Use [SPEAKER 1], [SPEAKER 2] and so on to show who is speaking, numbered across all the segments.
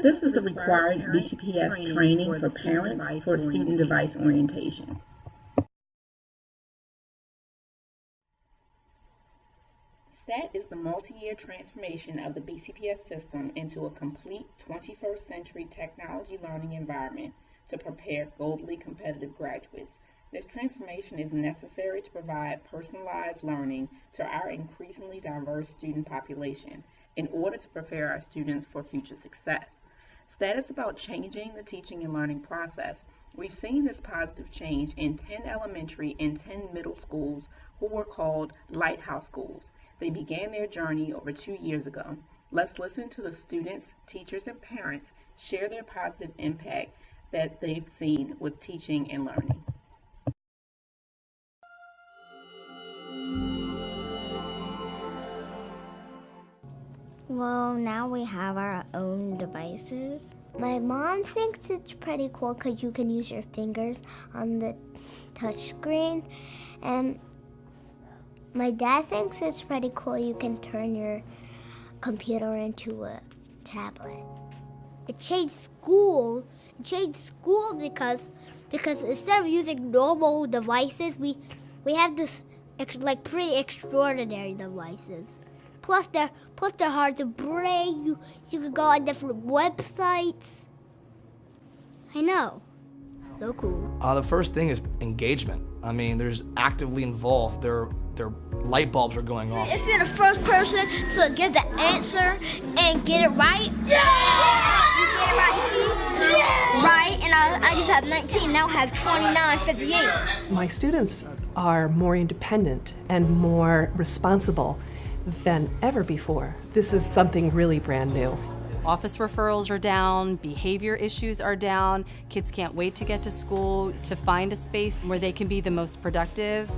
[SPEAKER 1] This is the required BCPS training for parents for student device orientation.
[SPEAKER 2] STAT is the multi-year transformation of the BCPS system into a complete 21st century technology learning environment to prepare globally competitive graduates. This transformation is necessary to provide personalized learning to our increasingly diverse student population in order to prepare our students for future success. STAT is about changing the teaching and learning process. We've seen this positive change in 10 elementary and 10 middle schools who were called Lighthouse Schools. They began their journey over 2 years ago. Let's listen to the students, teachers, and parents share their positive impact that they've seen with teaching and learning.
[SPEAKER 3] Well, now we have our own devices. My mom thinks it's pretty cool because you can use your fingers on the touch screen. And my dad thinks it's pretty cool you can turn your computer into a tablet. It changed school. Because instead of using normal devices, we have this pretty extraordinary devices. Plus they're hard to bring. You can go on different websites. I know. So cool.
[SPEAKER 4] The first thing is engagement. I mean, there's actively involved. Their light bulbs are going off.
[SPEAKER 3] If you're the first person to get the answer and get it right, you get it right, you see? Right, and I just have 19, now I have 29.58.
[SPEAKER 5] My students are more independent and more responsible than ever before. This is something really brand new.
[SPEAKER 6] Office referrals are down, behavior issues are down, kids can't wait to get to school, to find a space where they can be the most productive.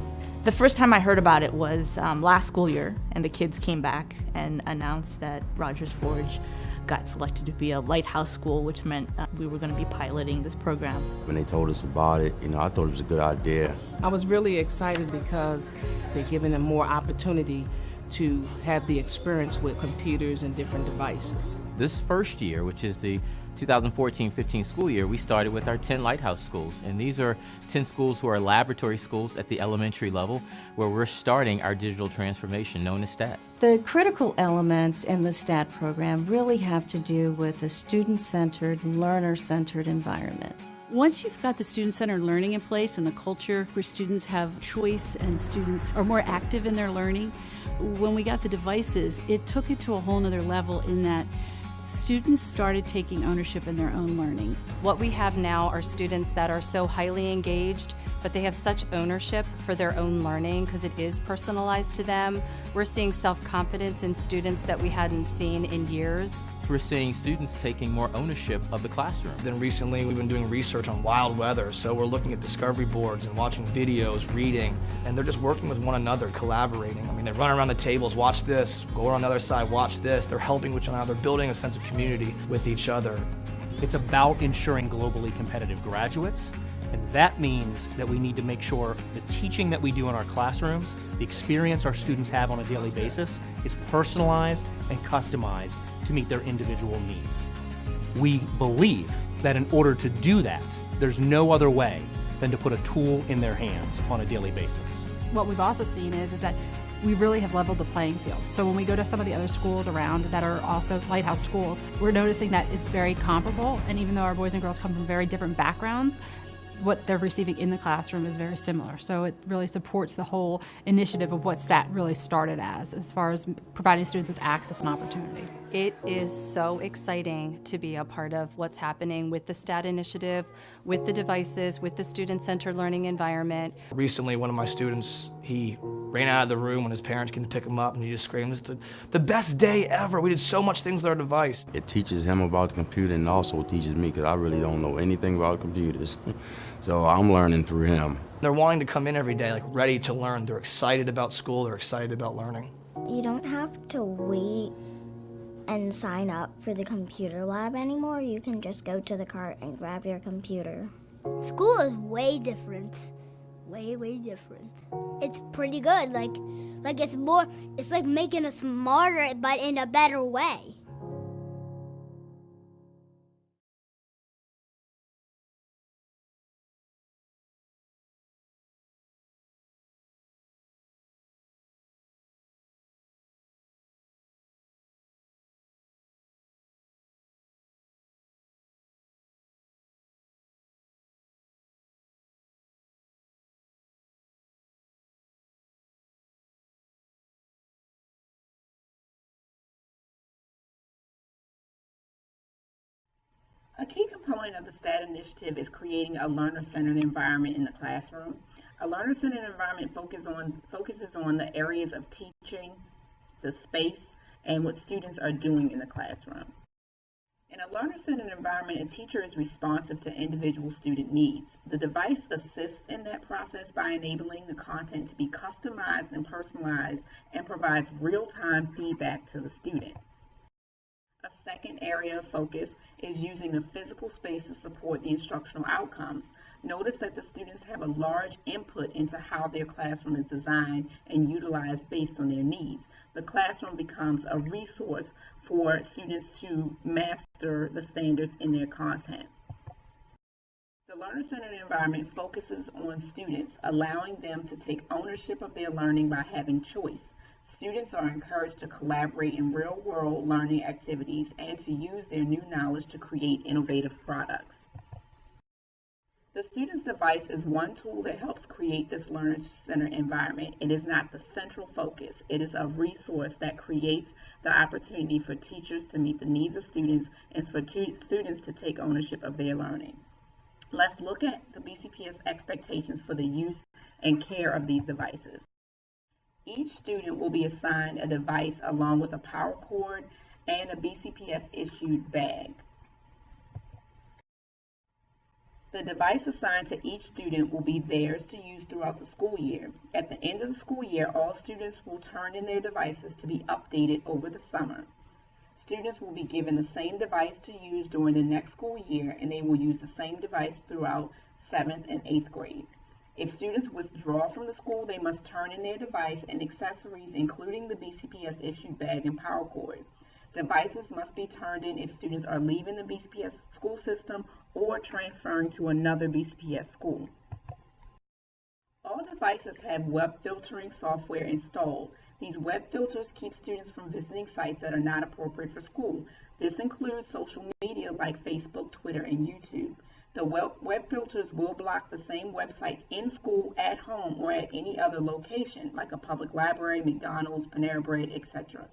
[SPEAKER 7] The first time I heard about it was last school year, and the kids came back and announced that Rogers Forge got selected to be a lighthouse school, which meant we were going to be piloting this program.
[SPEAKER 8] When they told us about it, I thought it was a good idea.
[SPEAKER 9] I was really excited because they're giving them more opportunity to have the experience with computers and different devices.
[SPEAKER 10] This first year, which is the 2014-15 school year, we started with our 10 Lighthouse schools. And these are 10 schools who are laboratory schools at the elementary level where we're starting our digital transformation known as STAT.
[SPEAKER 11] The critical elements in the STAT program really have to do with a student-centered, learner-centered environment.
[SPEAKER 12] Once you've got the student-centered learning in place and the culture where students have choice and students are more active in their learning, when we got the devices, it took it to a whole nother level in that students started taking ownership in their own learning.
[SPEAKER 6] What we have now are students that are so highly engaged, but they have such ownership for their own learning because it is personalized to them. We're seeing self-confidence in students that we hadn't seen in years.
[SPEAKER 10] We're seeing students taking more ownership of the classroom.
[SPEAKER 4] Then recently we've been doing research on wild weather, so we're looking at discovery boards and watching videos, reading, and they're just working with one another, collaborating. I mean, they run around the tables, watch this, go on the other side, watch this. They're helping each other, they're building a sense of community with each other.
[SPEAKER 13] It's about ensuring globally competitive graduates, and that means that we need to make sure the teaching that we do in our classrooms, the experience our students have on a daily basis, is personalized and customized to meet their individual needs. We believe that in order to do that, there's no other way than to put a tool in their hands on a daily basis.
[SPEAKER 14] What we've also seen is that we really have leveled the playing field. So when we go to some of the other schools around that are also Lighthouse schools, we're noticing that it's very comparable, and even though our boys and girls come from very different backgrounds, what they're receiving in the classroom is very similar. So it really supports the whole initiative of what STAT really started as far as providing students with access and opportunity.
[SPEAKER 6] It is so exciting to be a part of what's happening with the STAT initiative, with the devices, with the student-centered learning environment.
[SPEAKER 4] Recently, one of my students, he ran out of the room when his parents came to pick him up, and he just screamed, "It's the best day ever. We did so much things with our device."
[SPEAKER 8] It teaches him about the computer and also teaches me because I really don't know anything about computers. So I'm learning through him.
[SPEAKER 4] They're wanting to come in every day, like ready to learn. They're excited about school, they're excited about learning.
[SPEAKER 3] You don't have to wait and sign up for the computer lab anymore. You can just go to the cart and grab your computer. School is way different. Way different. It's pretty good. Like it's like making us smarter, but in a better way.
[SPEAKER 1] A key component of the STAT initiative is creating a learner-centered environment in the classroom. A learner-centered environment focuses on the areas of teaching, the space, and what students are doing in the classroom. In a learner-centered environment, a teacher is responsive to individual student needs. The device assists in that process by enabling the content to be customized and personalized and provides real-time feedback to the student. A second area of focus is using the physical space to support the instructional outcomes. Notice that the students have a large input into how their classroom is designed and utilized based on their needs. The classroom becomes a resource for students to master the standards in their content. The learner-centered environment focuses on students, allowing them to take ownership of their learning by having choice. Students are encouraged to collaborate in real-world learning activities and to use their new knowledge to create innovative products. The student's device is one tool that helps create this learner-centered environment. It is not the central focus. It is a resource that creates the opportunity for teachers to meet the needs of students and for students to take ownership of their learning. Let's look at the BCPS expectations for the use and care of these devices. Each student will be assigned a device along with a power cord and a BCPS issued bag. The device assigned to each student will be theirs to use throughout the school year. At the end of the school year, all students will turn in their devices to be updated over the summer. Students will be given the same device to use during the next school year, and they will use the same device throughout 7th and 8th grade. If students withdraw from the school, they must turn in their device and accessories, including the BCPS issued bag and power cord. Devices must be turned in if students are leaving the BCPS school system or transferring to another BCPS school. All devices have web filtering software installed. These web filters keep students from visiting sites that are not appropriate for school. This includes social media like Facebook, Twitter, and YouTube. The web filters will block the same websites in school, at home, or at any other location, like a public library, McDonald's, Panera Bread, etc.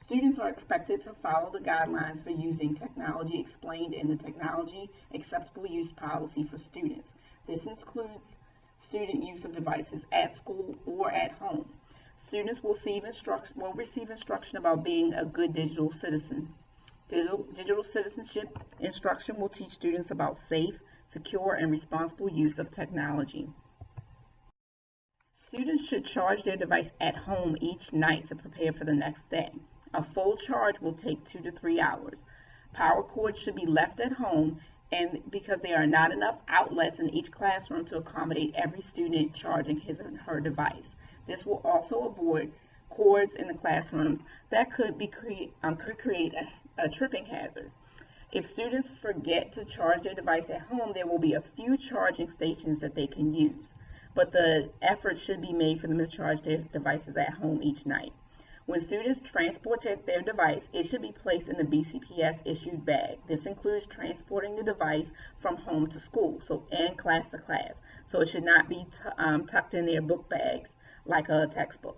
[SPEAKER 1] Students are expected to follow the guidelines for using technology explained in the Technology Acceptable Use Policy for students. This includes student use of devices at school or at home. Students will receive instruction about being a good digital citizen. Digital citizenship instruction will teach students about safe, secure, and responsible use of technology. Students should charge their device at home each night to prepare for the next day. A full charge will take 2 to 3 hours. Power cords should be left at home, and because there are not enough outlets in each classroom to accommodate every student charging his or her device. This will also avoid cords in the classrooms that could create a tripping hazard. If students forget to charge their device at home, there will be a few charging stations that they can use, but the effort should be made for them to charge their devices at home each night. When students transport their device, it should be placed in the BCPS issued bag. This includes transporting the device from home to school, and class to class. So it should not be tucked in their book bags like a textbook.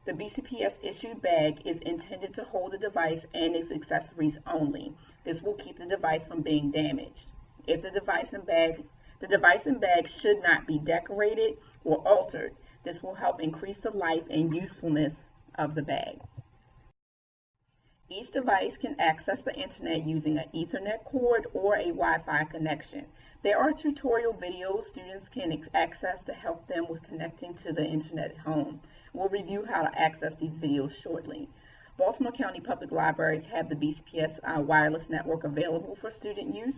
[SPEAKER 1] The BCPS issued bag is intended to hold the device and its accessories only. This will keep the device from being damaged. If the device and bag should not be decorated or altered. This will help increase the life and usefulness of the bag. Each device can access the internet using an Ethernet cord or a Wi-Fi connection. There are tutorial videos students can access to help them with connecting to the internet at home. We'll review how to access these videos shortly. Baltimore County Public Libraries have the BCPS wireless network available for student use.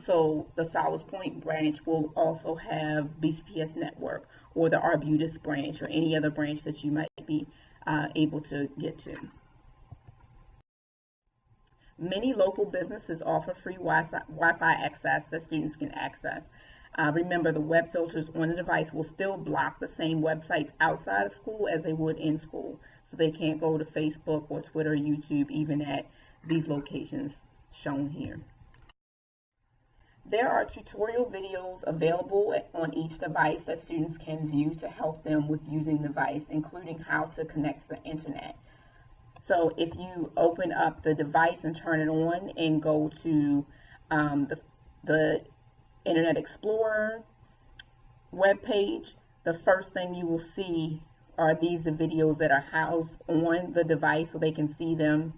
[SPEAKER 1] So the Sowers Point branch will also have BCPS network, or the Arbutus branch, or any other branch that you might be able to get to. Many local businesses offer free Wi-Fi access that students can access. Remember, the web filters on the device will still block the same websites outside of school as they would in school. So they can't go to Facebook or Twitter or YouTube even at these locations shown here. There are tutorial videos available on each device that students can view to help them with using the device, including how to connect to the internet. So if you open up the device and turn it on and go to the Internet Explorer web page, the first thing you will see are these videos that are housed on the device so they can see them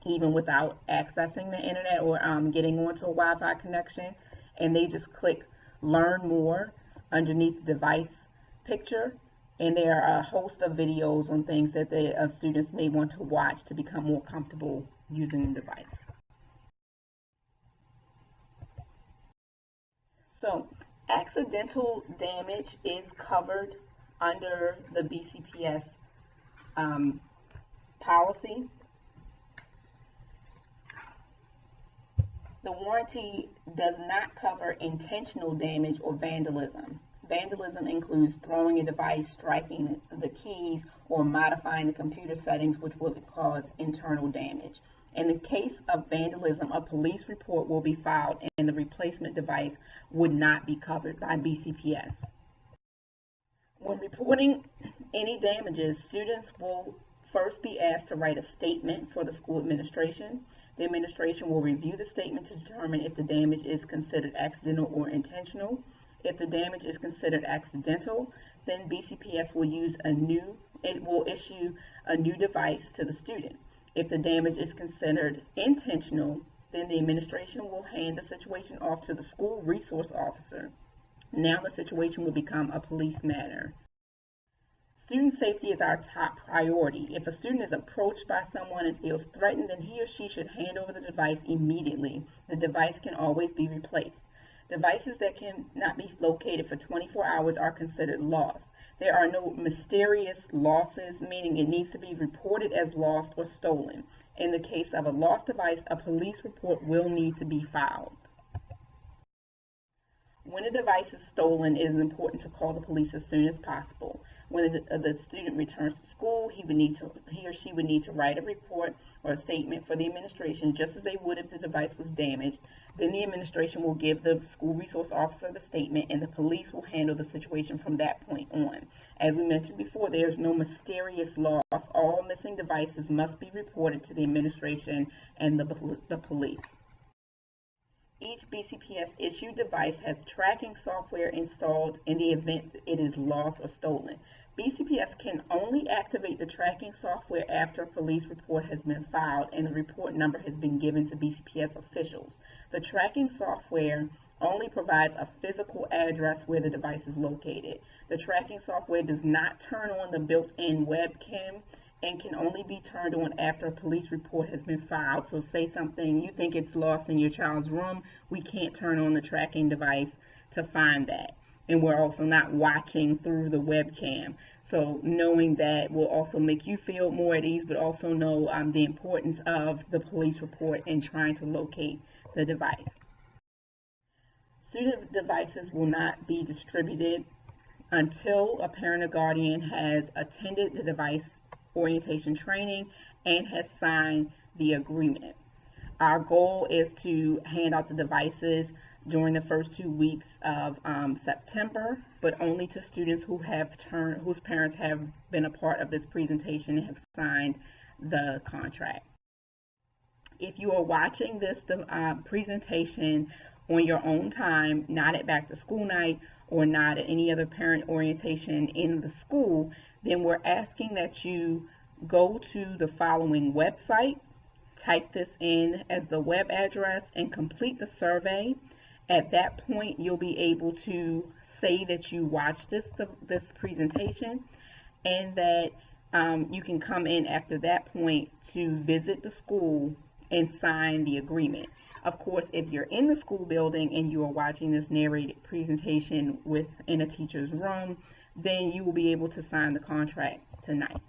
[SPEAKER 1] even without accessing the internet or getting onto a Wi-Fi connection. And they just click Learn More underneath the device picture, and there are a host of videos on things that the students may want to watch to become more comfortable using the device. So accidental damage is covered under the BCPS policy. The warranty does not cover intentional damage or vandalism. Vandalism includes throwing a device, striking the keys, or modifying the computer settings, which will cause internal damage. In the case of vandalism, a police report will be filed and the replacement device would not be covered by BCPS. When reporting any damages, students will first be asked to write a statement for the school administration. The administration will review the statement to determine if the damage is considered accidental or intentional. If the damage is considered accidental, then BCPS will issue a new device to the student. If the damage is considered intentional, then the administration will hand the situation off to the school resource officer. Now the situation will become a police matter. Student safety is our top priority. If a student is approached by someone and feels threatened, then he or she should hand over the device immediately. The device can always be replaced. Devices that cannot be located for 24 hours are considered lost. There are no mysterious losses, meaning it needs to be reported as lost or stolen. In the case of a lost device, a police report will need to be filed. When a device is stolen, it is important to call the police as soon as possible. When the student returns to school, he or she would need to write a report or a statement for the administration, just as they would if the device was damaged. Then the administration will give the school resource officer the statement, and the police will handle the situation from that point on. As we mentioned before, there's no mysterious loss. All missing devices must be reported to the administration and the police. Each BCPS issued device has tracking software installed in the event it is lost or stolen. BCPS can only activate the tracking software after a police report has been filed and the report number has been given to BCPS officials. The tracking software only provides a physical address where the device is located. The tracking software does not turn on the built-in webcam and can only be turned on after a police report has been filed. So say something, you think it's lost in your child's room, we can't turn on the tracking device to find that. And we're also not watching through the webcam. So knowing that will also make you feel more at ease, but also know the importance of the police report and trying to locate the device. Student devices will not be distributed until a parent or guardian has attended the device orientation training and has signed the agreement. Our goal is to hand out the devices during the first 2 weeks of September, but only to students whose parents have been a part of this presentation and have signed the contract. If you are watching this presentation on your own time, not at back to school night or not at any other parent orientation in the school, then we're asking that you go to the following website, type this in as the web address, and complete the survey. At that point, you'll be able to say that you watched this presentation, and that you can come in after that point to visit the school and sign the agreement. Of course, if you're in the school building and you are watching this narrated presentation in a teacher's room, then you will be able to sign the contract tonight.